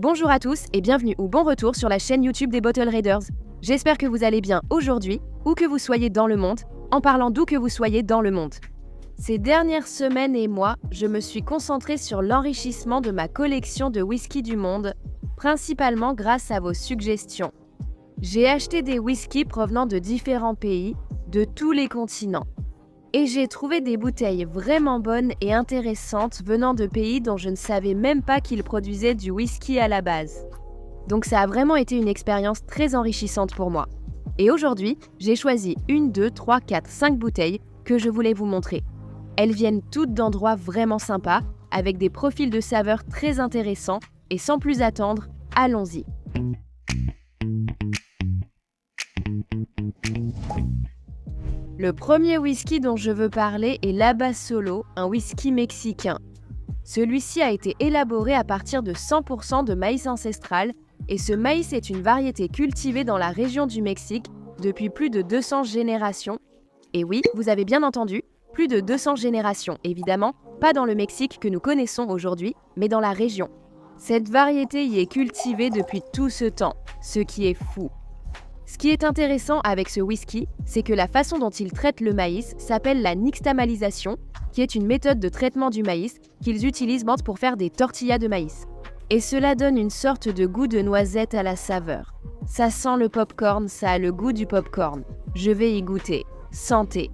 Bonjour à tous et bienvenue ou bon retour sur la chaîne YouTube des Bottle Raiders. J'espère que vous allez bien aujourd'hui, où que vous soyez dans le monde, en parlant d'où que vous soyez dans le monde. Ces dernières semaines et mois, je me suis concentrée sur l'enrichissement de ma collection de whisky du monde, principalement grâce à vos suggestions. J'ai acheté des whiskies provenant de différents pays, de tous les continents. Et j'ai trouvé des bouteilles vraiment bonnes et intéressantes venant de pays dont je ne savais même pas qu'ils produisaient du whisky à la base. Donc ça a vraiment été une expérience très enrichissante pour moi. Et aujourd'hui, j'ai choisi 1, 2, 3, 4, 5 bouteilles que je voulais vous montrer. Elles viennent toutes d'endroits vraiment sympas, avec des profils de saveurs très intéressants, et sans plus attendre, allons-y. Le premier whisky dont je veux parler est l'Abasolo, un whisky mexicain. Celui-ci a été élaboré à partir de 100% de maïs ancestral et ce maïs est une variété cultivée dans la région du Mexique depuis plus de 200 générations. Et oui, vous avez bien entendu, plus de 200 générations, évidemment, pas dans le Mexique que nous connaissons aujourd'hui, mais dans la région. Cette variété y est cultivée depuis tout ce temps, ce qui est fou. Ce qui est intéressant avec ce whisky, c'est que la façon dont ils traitent le maïs s'appelle la nixtamalisation, qui est une méthode de traitement du maïs qu'ils utilisent pour faire des tortillas de maïs. Et cela donne une sorte de goût de noisette à la saveur. Ça sent le popcorn, ça a le goût du popcorn. Je vais y goûter. Santé.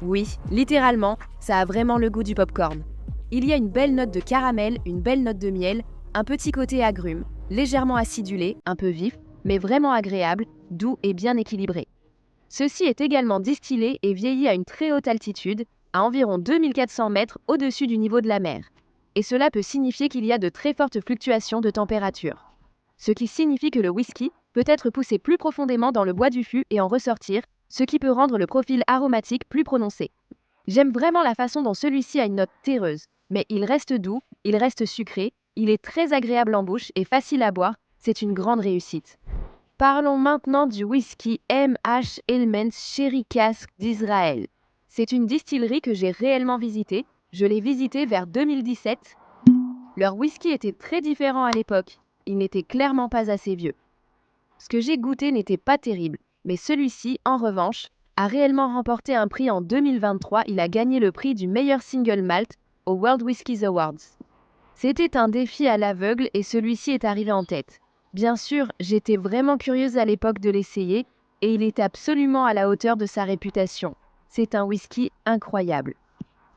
Oui, littéralement, ça a vraiment le goût du popcorn. Il y a une belle note de caramel, une belle note de miel, un petit côté agrume, légèrement acidulé, un peu vif, mais vraiment agréable, doux et bien équilibré. Ceci est également distillé et vieilli à une très haute altitude, à environ 2400 mètres au-dessus du niveau de la mer. Et cela peut signifier qu'il y a de très fortes fluctuations de température. Ce qui signifie que le whisky peut être poussé plus profondément dans le bois du fût et en ressortir, ce qui peut rendre le profil aromatique plus prononcé. J'aime vraiment la façon dont celui-ci a une note terreuse, mais il reste doux, il reste sucré, il est très agréable en bouche et facile à boire, c'est une grande réussite. Parlons maintenant du whisky M.H. Elements Sherry Cask d'Israël. C'est une distillerie que j'ai réellement visitée, je l'ai visitée vers 2017. Leur whisky était très différent à l'époque, il n'était clairement pas assez vieux. Ce que j'ai goûté n'était pas terrible, mais celui-ci, en revanche, a réellement remporté un prix en 2023, il a gagné le prix du meilleur single malt aux World Whiskies Awards. C'était un défi à l'aveugle et celui-ci est arrivé en tête. Bien sûr, j'étais vraiment curieuse à l'époque de l'essayer et il est absolument à la hauteur de sa réputation. C'est un whisky incroyable.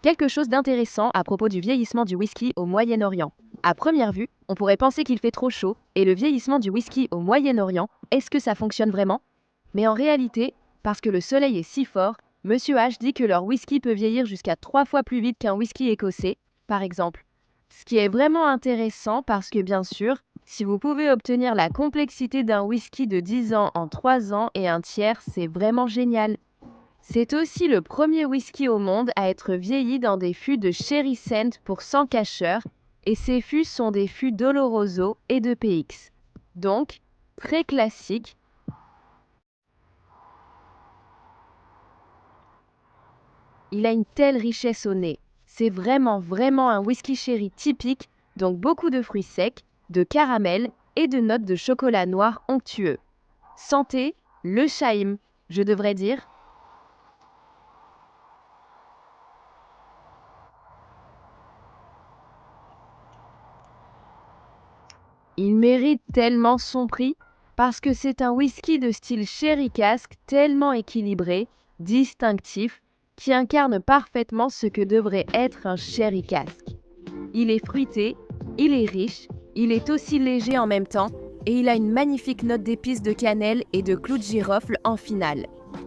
Quelque chose d'intéressant à propos du vieillissement du whisky au Moyen-Orient. À première vue, on pourrait penser qu'il fait trop chaud et le vieillissement du whisky au Moyen-Orient, est-ce que ça fonctionne vraiment? Mais en réalité, parce que le soleil est si fort, Monsieur H dit que leur whisky peut vieillir jusqu'à 3 fois plus vite qu'un whisky écossais, par exemple. Ce qui est vraiment intéressant parce que bien sûr, si vous pouvez obtenir la complexité d'un whisky de 10 ans en 3 ans et un tiers, c'est vraiment génial. C'est aussi le premier whisky au monde à être vieilli dans des fûts de Sherry Scent pour 100 cacheurs et ces fûts sont des fûts d'Oloroso et de PX. Donc, très classique. Il a une telle richesse au nez. C'est vraiment un whisky sherry typique, donc beaucoup de fruits secs, de caramel et de notes de chocolat noir onctueux. Santé, le Chaim, je devrais dire. Il mérite tellement son prix parce que c'est un whisky de style sherry cask tellement équilibré, distinctif, qui incarne parfaitement ce que devrait être un sherry cask. Il est fruité, il est riche, il est aussi léger en même temps et il a une magnifique note d'épices de cannelle et de clous de girofle en finale.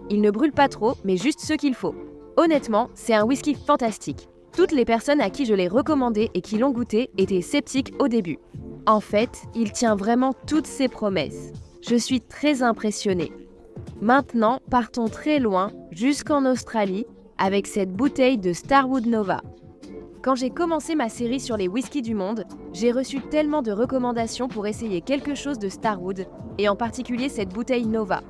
Il ne brûle pas trop, mais juste ce qu'il faut. Honnêtement, c'est un whisky fantastique. Toutes les personnes à qui je l'ai recommandé et qui l'ont goûté étaient sceptiques au début. En fait, il tient vraiment toutes ses promesses. Je suis très impressionnée. Maintenant, partons très loin, jusqu'en Australie, avec cette bouteille de Starwood Nova. Quand j'ai commencé ma série sur les whiskies du monde, j'ai reçu tellement de recommandations pour essayer quelque chose de Starwood, et en particulier cette bouteille Nova.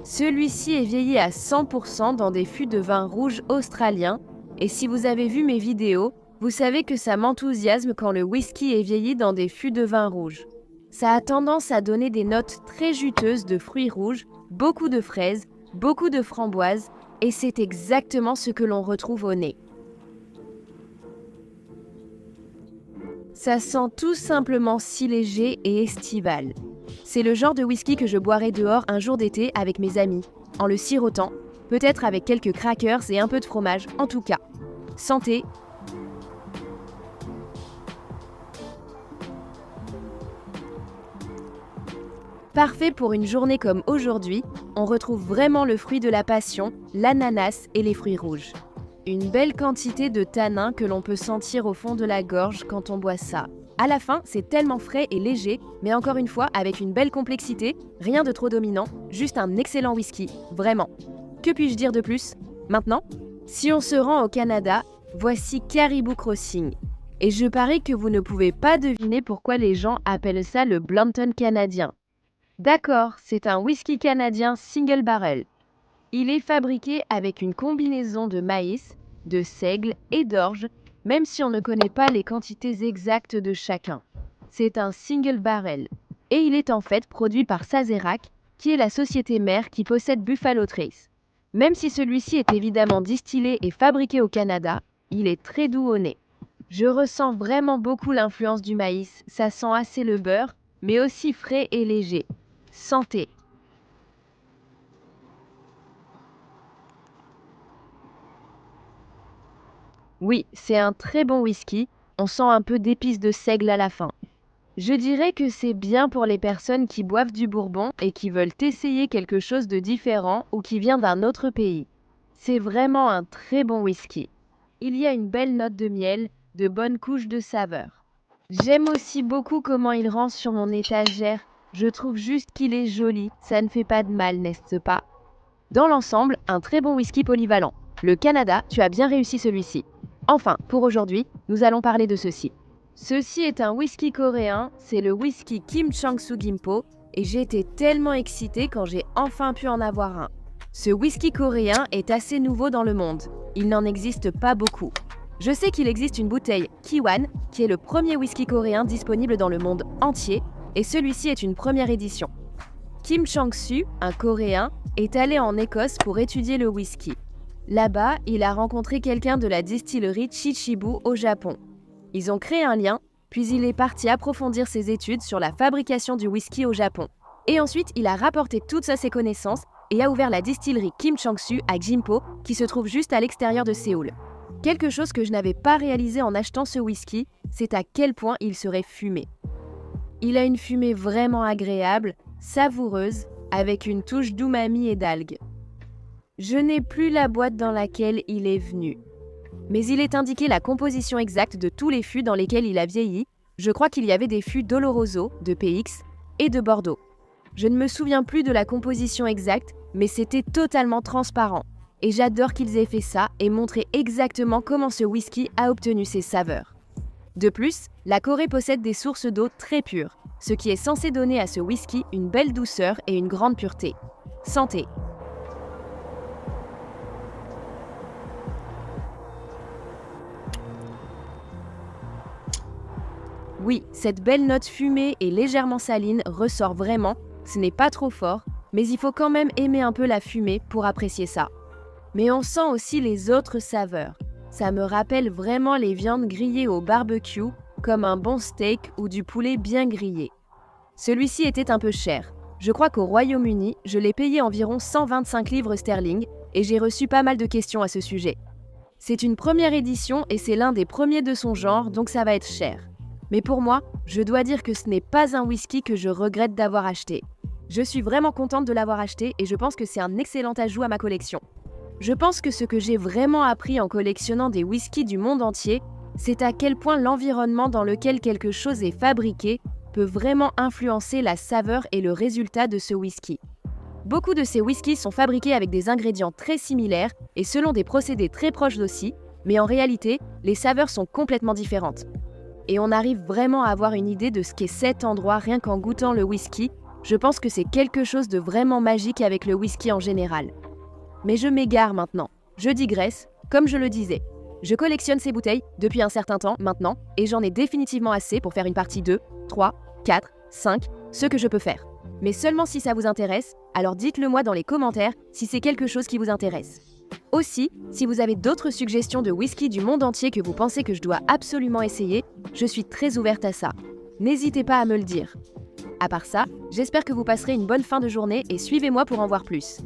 Celui-ci est vieilli à 100% dans des fûts de vin rouge australien, et si vous avez vu mes vidéos, Vous savez que ça m'enthousiasme quand le whisky est vieilli dans des fûts de vin rouge. Ça a tendance à donner des notes très juteuses de fruits rouges, beaucoup de fraises, beaucoup de framboises, et c'est exactement ce que l'on retrouve au nez. Ça sent tout simplement si léger et estival. C'est le genre de whisky que je boirais dehors un jour d'été avec mes amis, en le sirotant, peut-être avec quelques crackers et un peu de fromage, en tout cas. Santé! Parfait pour une journée comme aujourd'hui, on retrouve vraiment le fruit de la passion, l'ananas et les fruits rouges. Une belle quantité de tanins que l'on peut sentir au fond de la gorge quand on boit ça. À la fin, c'est tellement frais et léger, mais encore une fois avec une belle complexité, rien de trop dominant, juste un excellent whisky, vraiment. Que puis-je dire de plus? Maintenant, si on se rend au Canada, voici Caribou Crossing. Et je parie que vous ne pouvez pas deviner pourquoi les gens appellent ça le Blanton canadien. D'accord, c'est un whisky canadien single barrel. Il est fabriqué avec une combinaison de maïs, de seigle et d'orge, même si on ne connaît pas les quantités exactes de chacun. C'est un single barrel. Et il est en fait produit par Sazerac, qui est la société mère qui possède Buffalo Trace. Même si celui-ci est évidemment distillé et fabriqué au Canada, il est très doux au nez. Je ressens vraiment beaucoup l'influence du maïs, ça sent assez le beurre, mais aussi frais et léger. Santé! Oui, c'est un très bon whisky, on sent un peu d'épices de seigle à la fin. Je dirais que c'est bien pour les personnes qui boivent du bourbon et qui veulent essayer quelque chose de différent ou qui vient d'un autre pays. C'est vraiment un très bon whisky. Il y a une belle note de miel, de bonnes couches de saveur. J'aime aussi beaucoup comment il rend sur mon étagère. Je trouve juste qu'il est joli, ça ne fait pas de mal, n'est-ce pas? Dans l'ensemble, un très bon whisky polyvalent. Le Canada, tu as bien réussi celui-ci. Enfin, pour aujourd'hui, nous allons parler de ceci. Ceci est un whisky coréen, c'est le whisky Kim Chang-soo Gimpo, et j'ai été tellement excitée quand j'ai enfin pu en avoir un. Ce whisky coréen est assez nouveau dans le monde, il n'en existe pas beaucoup. Je sais qu'il existe une bouteille Kiwan, qui est le premier whisky coréen disponible dans le monde entier, et celui-ci est une première édition. Kim Chang-soo, un Coréen, est allé en Écosse pour étudier le whisky. Là-bas, il a rencontré quelqu'un de la distillerie Chichibu au Japon. Ils ont créé un lien, puis il est parti approfondir ses études sur la fabrication du whisky au Japon. Et ensuite, il a rapporté toutes ses connaissances et a ouvert la distillerie Kim Chang-soo à Gimpo, qui se trouve juste à l'extérieur de Séoul. Quelque chose que je n'avais pas réalisé en achetant ce whisky, c'est à quel point il serait fumé. Il a une fumée vraiment agréable, savoureuse, avec une touche d'umami et d'algues. Je n'ai plus la boîte dans laquelle il est venu. Mais il est indiqué la composition exacte de tous les fûts dans lesquels il a vieilli. Je crois qu'il y avait des fûts d'Oloroso, de PX et de Bordeaux. Je ne me souviens plus de la composition exacte, mais c'était totalement transparent. Et j'adore qu'ils aient fait ça et montré exactement comment ce whisky a obtenu ses saveurs. De plus, la Corée possède des sources d'eau très pures, ce qui est censé donner à ce whisky une belle douceur et une grande pureté. Santé! Oui, cette belle note fumée et légèrement saline ressort vraiment, ce n'est pas trop fort, mais il faut quand même aimer un peu la fumée pour apprécier ça. Mais on sent aussi les autres saveurs. Ça me rappelle vraiment les viandes grillées au barbecue, comme un bon steak ou du poulet bien grillé. Celui-ci était un peu cher. Je crois qu'au Royaume-Uni, je l'ai payé environ 125 livres sterling et j'ai reçu pas mal de questions à ce sujet. C'est une première édition et c'est l'un des premiers de son genre, donc ça va être cher. Mais pour moi, je dois dire que ce n'est pas un whisky que je regrette d'avoir acheté. Je suis vraiment contente de l'avoir acheté et je pense que c'est un excellent ajout à ma collection. Je pense que ce que j'ai vraiment appris en collectionnant des whiskies du monde entier, c'est à quel point l'environnement dans lequel quelque chose est fabriqué peut vraiment influencer la saveur et le résultat de ce whisky. Beaucoup de ces whiskies sont fabriqués avec des ingrédients très similaires et selon des procédés très proches aussi, mais en réalité, les saveurs sont complètement différentes. Et on arrive vraiment à avoir une idée de ce qu'est cet endroit rien qu'en goûtant le whisky. Je pense que c'est quelque chose de vraiment magique avec le whisky en général. Mais je m'égare maintenant. Je digresse, comme je le disais. Je collectionne ces bouteilles depuis un certain temps maintenant et j'en ai définitivement assez pour faire une partie 2, 3, 4, 5, ce que je peux faire. Mais seulement si ça vous intéresse, alors dites-le moi dans les commentaires si c'est quelque chose qui vous intéresse. Aussi, si vous avez d'autres suggestions de whisky du monde entier que vous pensez que je dois absolument essayer, je suis très ouverte à ça. N'hésitez pas à me le dire. À part ça, j'espère que vous passerez une bonne fin de journée et suivez-moi pour en voir plus.